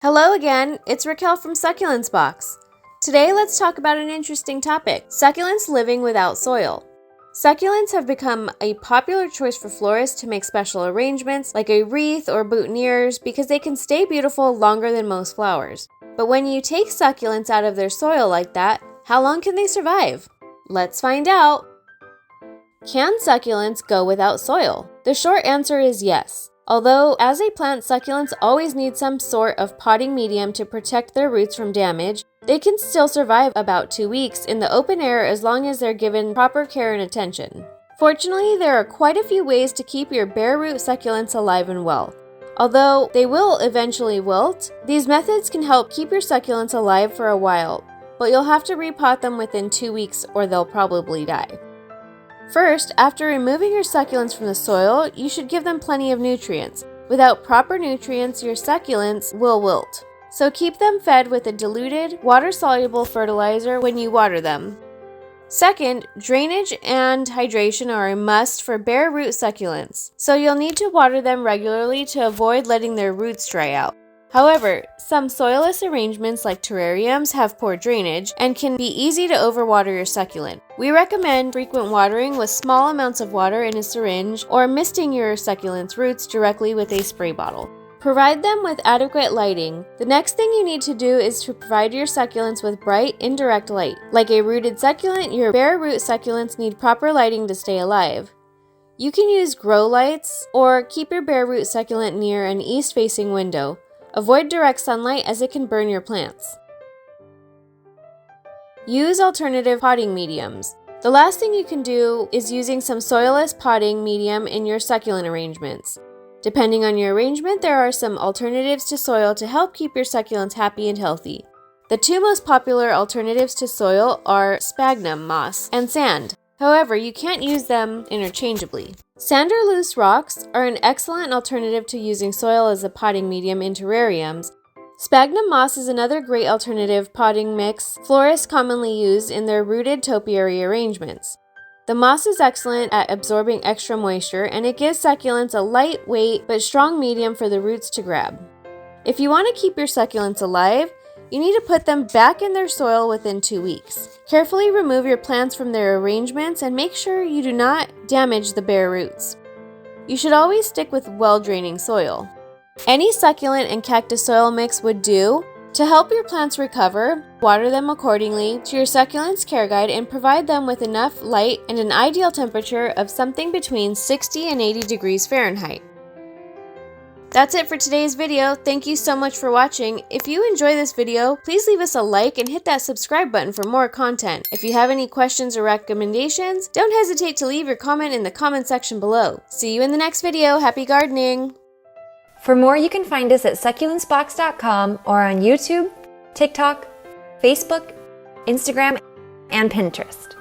Hello again, it's Raquel from Succulents Box. Today let's talk about an interesting topic, succulents living without soil. Succulents have become a popular choice for florists to make special arrangements like a wreath or boutonnieres because they can stay beautiful longer than most flowers. But when you take succulents out of their soil like that, how long can they survive? Let's find out! Can succulents go without soil? The short answer is yes. Although, as a plant, succulents always need some sort of potting medium to protect their roots from damage, they can still survive about 2 weeks in the open air as long as they're given proper care and attention. Fortunately, there are quite a few ways to keep your bare root succulents alive and well. Although they will eventually wilt, these methods can help keep your succulents alive for a while, but you'll have to repot them within 2 weeks or they'll probably die. First, after removing your succulents from the soil, you should give them plenty of nutrients. Without proper nutrients, your succulents will wilt. So keep them fed with a diluted, water-soluble fertilizer when you water them. Second, drainage and hydration are a must for bare root succulents, so you'll need to water them regularly to avoid letting their roots dry out. However, some soilless arrangements like terrariums have poor drainage and can be easy to overwater your succulent. We recommend frequent watering with small amounts of water in a syringe or misting your succulent's roots directly with a spray bottle. Provide them with adequate lighting. The next thing you need to do is to provide your succulents with bright, indirect light. Like a rooted succulent, your bare root succulents need proper lighting to stay alive. You can use grow lights or keep your bare root succulent near an east-facing window. Avoid direct sunlight as it can burn your plants. Use alternative potting mediums. The last thing you can do is using some soilless potting medium in your succulent arrangements. Depending on your arrangement, there are some alternatives to soil to help keep your succulents happy and healthy. The two most popular alternatives to soil are sphagnum moss and sand. However, you can't use them interchangeably. Sand or loose rocks are an excellent alternative to using soil as a potting medium in terrariums. Sphagnum moss is another great alternative potting mix florists commonly use in their rooted topiary arrangements. The moss is excellent at absorbing extra moisture, and it gives succulents a lightweight but strong medium for the roots to grab. If you want to keep your succulents alive, you need to put them back in their soil within 2 weeks. Carefully remove your plants from their arrangements and make sure you do not damage the bare roots. You should always stick with well-draining soil. Any succulent and cactus soil mix would do. To help your plants recover, water them accordingly to your succulents care guide and provide them with enough light and an ideal temperature of something between 60 and 80 degrees Fahrenheit. That's it for today's video. Thank you so much for watching. If you enjoy this video, please leave us a like and hit that subscribe button for more content. If you have any questions or recommendations, don't hesitate to leave your comment in the comment section below. See you in the next video. Happy gardening! For more, you can find us at succulentsbox.com or on YouTube, TikTok, Facebook, Instagram, and Pinterest.